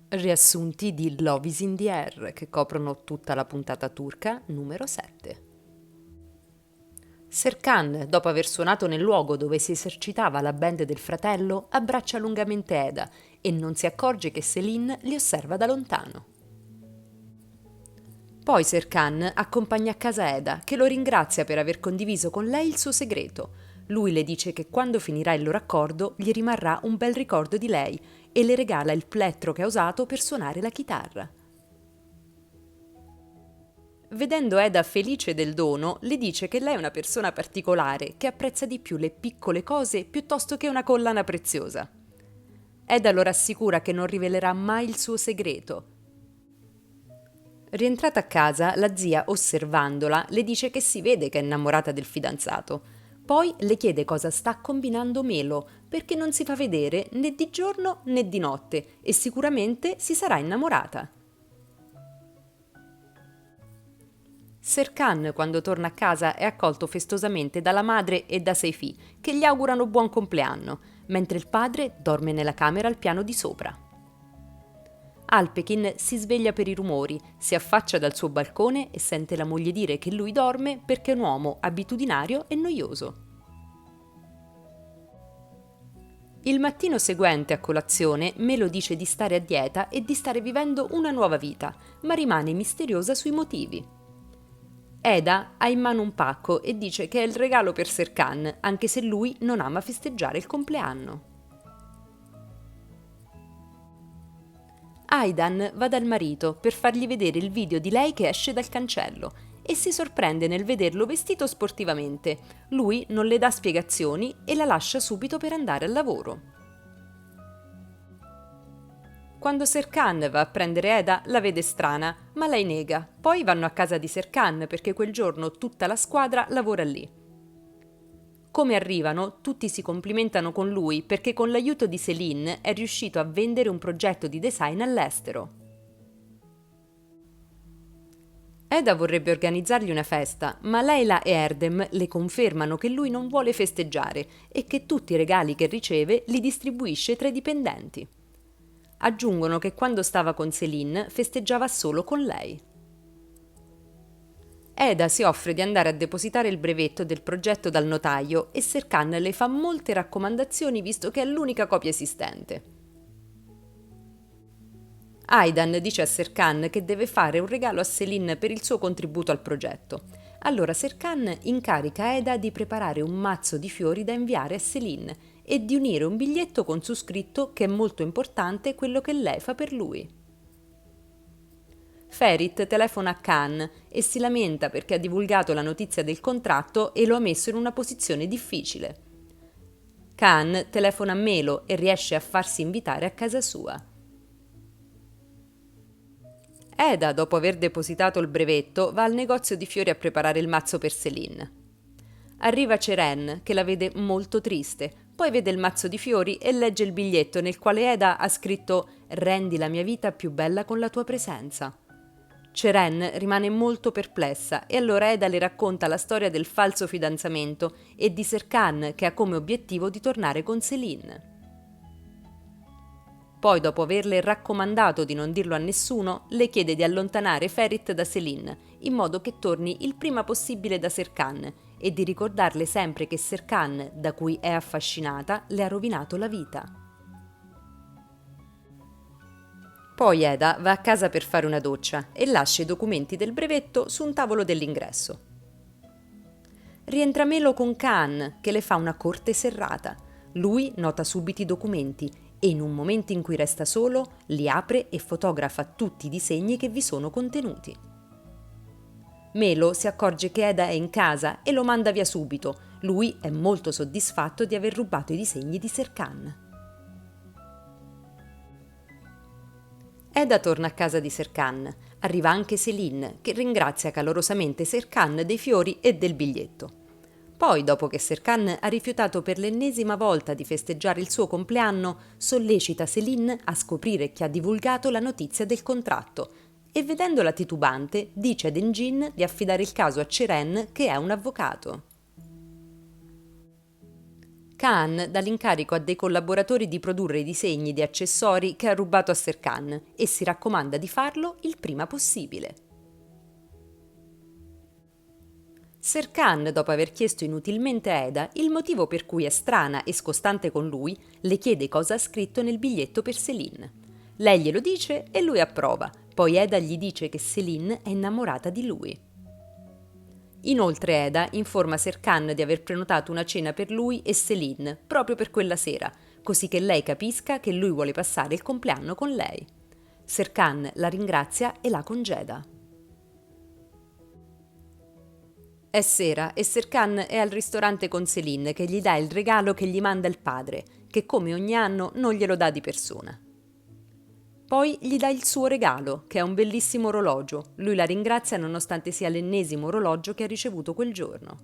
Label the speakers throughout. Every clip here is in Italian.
Speaker 1: Riassunti di Love is in the Air che coprono tutta la puntata turca numero 7. Serkan, dopo aver suonato nel luogo dove si esercitava la band del fratello, abbraccia lungamente Eda e non si accorge che Selin li osserva da lontano. Poi Serkan accompagna a casa Eda, che lo ringrazia per aver condiviso con lei il suo segreto. Lui le dice che quando finirà il loro accordo gli rimarrà un bel ricordo di lei e le regala il plettro che ha usato per suonare la chitarra. Vedendo Eda felice del dono, le dice che lei è una persona particolare, che apprezza di più le piccole cose piuttosto che una collana preziosa. Eda lo rassicura che non rivelerà mai il suo segreto. Rientrata a casa, la zia, osservandola, le dice che si vede che è innamorata del fidanzato. Poi le chiede cosa sta combinando Melo, perché non si fa vedere né di giorno né di notte e sicuramente si sarà innamorata. Serkan, quando torna a casa, è accolto festosamente dalla madre e da Seifi, che gli augurano buon compleanno, mentre il padre dorme nella camera al piano di sopra. Alpekin si sveglia per i rumori, si affaccia dal suo balcone e sente la moglie dire che lui dorme perché è un uomo abitudinario e noioso. Il mattino seguente a colazione, Melo dice di stare a dieta e di stare vivendo una nuova vita, ma rimane misteriosa sui motivi. Eda ha in mano un pacco e dice che è il regalo per Serkan, anche se lui non ama festeggiare il compleanno. Aidan va dal marito per fargli vedere il video di lei che esce dal cancello e si sorprende nel vederlo vestito sportivamente. Lui non le dà spiegazioni e la lascia subito per andare al lavoro. Quando Serkan va a prendere Eda, la vede strana, ma lei nega. Poi vanno a casa di Serkan perché quel giorno tutta la squadra lavora lì. Come arrivano, tutti si complimentano con lui perché con l'aiuto di Selin è riuscito a vendere un progetto di design all'estero. Eda vorrebbe organizzargli una festa, ma Leila e Erdem le confermano che lui non vuole festeggiare e che tutti i regali che riceve li distribuisce tra i dipendenti. Aggiungono che quando stava con Selin festeggiava solo con lei. Eda si offre di andare a depositare il brevetto del progetto dal notaio e Serkan le fa molte raccomandazioni visto che è l'unica copia esistente. Aidan dice a Serkan che deve fare un regalo a Selin per il suo contributo al progetto. Allora Serkan incarica Eda di preparare un mazzo di fiori da inviare a Selin e di unire un biglietto con su scritto che è molto importante quello che lei fa per lui. Ferit telefona a Khan e si lamenta perché ha divulgato la notizia del contratto e lo ha messo in una posizione difficile. Khan telefona a Melo e riesce a farsi invitare a casa sua. Eda, dopo aver depositato il brevetto, va al negozio di fiori a preparare il mazzo per Selin. Arriva Ceren, che la vede molto triste, poi vede il mazzo di fiori e legge il biglietto nel quale Eda ha scritto «Rendi la mia vita più bella con la tua presenza». Ceren rimane molto perplessa e allora Eda le racconta la storia del falso fidanzamento e di Serkan che ha come obiettivo di tornare con Selin. Poi, dopo averle raccomandato di non dirlo a nessuno, le chiede di allontanare Ferit da Selin, in modo che torni il prima possibile da Serkan e di ricordarle sempre che Serkan, da cui è affascinata, le ha rovinato la vita. Poi Eda va a casa per fare una doccia e lascia i documenti del brevetto su un tavolo dell'ingresso. Rientra Melo con Khan, che le fa una corte serrata. Lui nota subito i documenti e in un momento in cui resta solo, li apre e fotografa tutti i disegni che vi sono contenuti. Melo si accorge che Eda è in casa e lo manda via subito. Lui è molto soddisfatto di aver rubato i disegni di Serkan. Eda torna a casa di Serkan. Arriva anche Selin, che ringrazia calorosamente Serkan dei fiori e del biglietto. Poi, dopo che Serkan ha rifiutato per l'ennesima volta di festeggiare il suo compleanno, sollecita Selin a scoprire chi ha divulgato la notizia del contratto e, vedendola titubante, dice ad Engin di affidare il caso a Ceren, che è un avvocato. Khan dà l'incarico a dei collaboratori di produrre i disegni di accessori che ha rubato a Serkan e si raccomanda di farlo il prima possibile. Serkan, dopo aver chiesto inutilmente a Eda il motivo per cui è strana e scostante con lui, le chiede cosa ha scritto nel biglietto per Céline. Lei glielo dice e lui approva, poi Eda gli dice che Céline è innamorata di lui. Inoltre Eda informa Serkan di aver prenotato una cena per lui e Céline proprio per quella sera, così che lei capisca che lui vuole passare il compleanno con lei. Serkan la ringrazia e la congeda. È sera e Serkan è al ristorante con Céline che gli dà il regalo che gli manda il padre, che come ogni anno non glielo dà di persona. Poi gli dà il suo regalo, che è un bellissimo orologio. Lui la ringrazia nonostante sia l'ennesimo orologio che ha ricevuto quel giorno.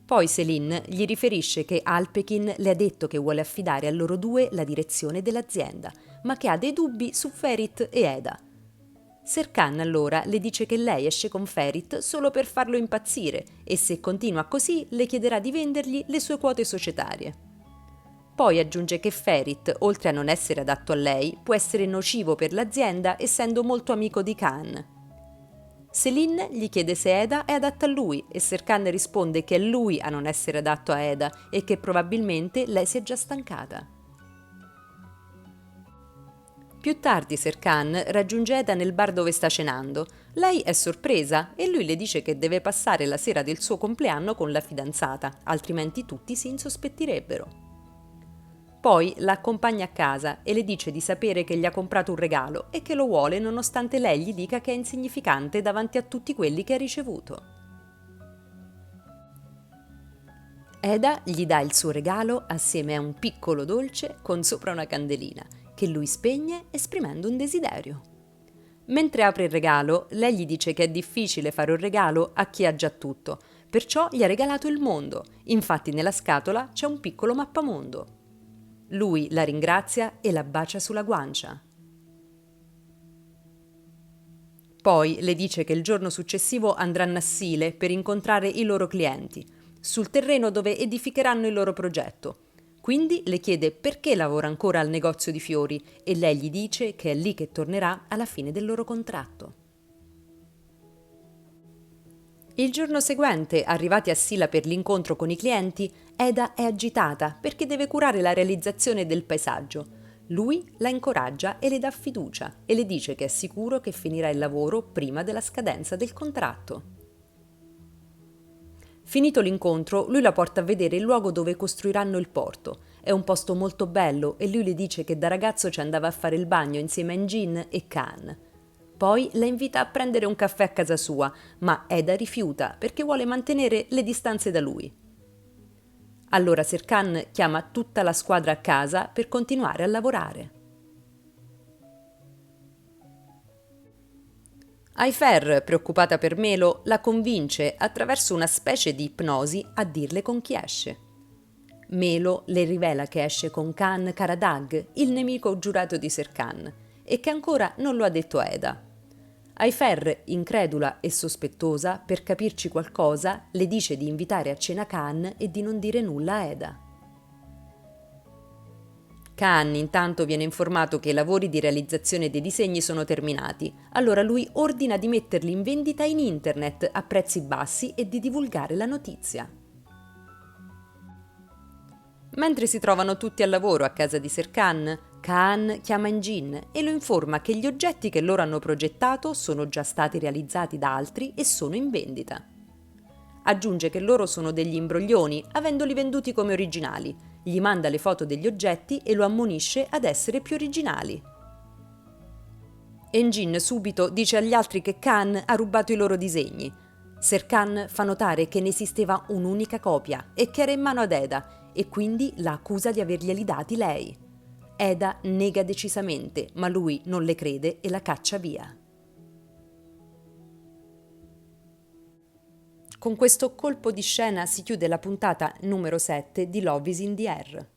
Speaker 1: Poi Céline gli riferisce che Alpekin le ha detto che vuole affidare a loro due la direzione dell'azienda, ma che ha dei dubbi su Ferit e Eda. Serkan allora le dice che lei esce con Ferit solo per farlo impazzire e se continua così le chiederà di vendergli le sue quote societarie. Poi aggiunge che Ferit, oltre a non essere adatto a lei, può essere nocivo per l'azienda essendo molto amico di Khan. Céline gli chiede se Eda è adatta a lui e Serkan risponde che è lui a non essere adatto a Eda e che probabilmente lei si è già stancata. Più tardi Serkan raggiunge Eda nel bar dove sta cenando. Lei è sorpresa e lui le dice che deve passare la sera del suo compleanno con la fidanzata, altrimenti tutti si insospettirebbero. Poi la accompagna a casa e le dice di sapere che gli ha comprato un regalo e che lo vuole nonostante lei gli dica che è insignificante davanti a tutti quelli che ha ricevuto. Eda gli dà il suo regalo assieme a un piccolo dolce con sopra una candelina, che lui spegne esprimendo un desiderio. Mentre apre il regalo, lei gli dice che è difficile fare un regalo a chi ha già tutto, perciò gli ha regalato il mondo. Infatti nella scatola c'è un piccolo mappamondo. Lui la ringrazia e la bacia sulla guancia. Poi le dice che il giorno successivo andranno a Sile per incontrare i loro clienti, sul terreno dove edificheranno il loro progetto. Quindi le chiede perché lavora ancora al negozio di fiori e lei gli dice che è lì che tornerà alla fine del loro contratto. Il giorno seguente, arrivati a Sila per l'incontro con i clienti, Eda è agitata perché deve curare la realizzazione del paesaggio. Lui la incoraggia e le dà fiducia e le dice che è sicuro che finirà il lavoro prima della scadenza del contratto. Finito l'incontro, lui la porta a vedere il luogo dove costruiranno il porto. È un posto molto bello e lui le dice che da ragazzo ci andava a fare il bagno insieme a Engin e Khan. Poi la invita a prendere un caffè a casa sua, ma Eda rifiuta perché vuole mantenere le distanze da lui. Allora Serkan chiama tutta la squadra a casa per continuare a lavorare. Aifer, preoccupata per Melo, la convince attraverso una specie di ipnosi a dirle con chi esce. Melo le rivela che esce con Khan Karadag, il nemico giurato di Serkan, e che ancora non lo ha detto a Eda. Aifer, incredula e sospettosa, per capirci qualcosa, le dice di invitare a cena Khan e di non dire nulla a Eda. Khan intanto viene informato che i lavori di realizzazione dei disegni sono terminati, allora lui ordina di metterli in vendita in internet a prezzi bassi e di divulgare la notizia. Mentre si trovano tutti al lavoro a casa di Serkan, Khan chiama Engin e lo informa che gli oggetti che loro hanno progettato sono già stati realizzati da altri e sono in vendita. Aggiunge che loro sono degli imbroglioni, avendoli venduti come originali. Gli manda le foto degli oggetti e lo ammonisce ad essere più originali. Engin subito dice agli altri che Khan ha rubato i loro disegni. Serkan fa notare che ne esisteva un'unica copia e che era in mano ad Eda e quindi la accusa di averglieli dati lei. Eda nega decisamente, ma lui non le crede e la caccia via. Con questo colpo di scena si chiude la puntata numero 7 di Love is in the Air.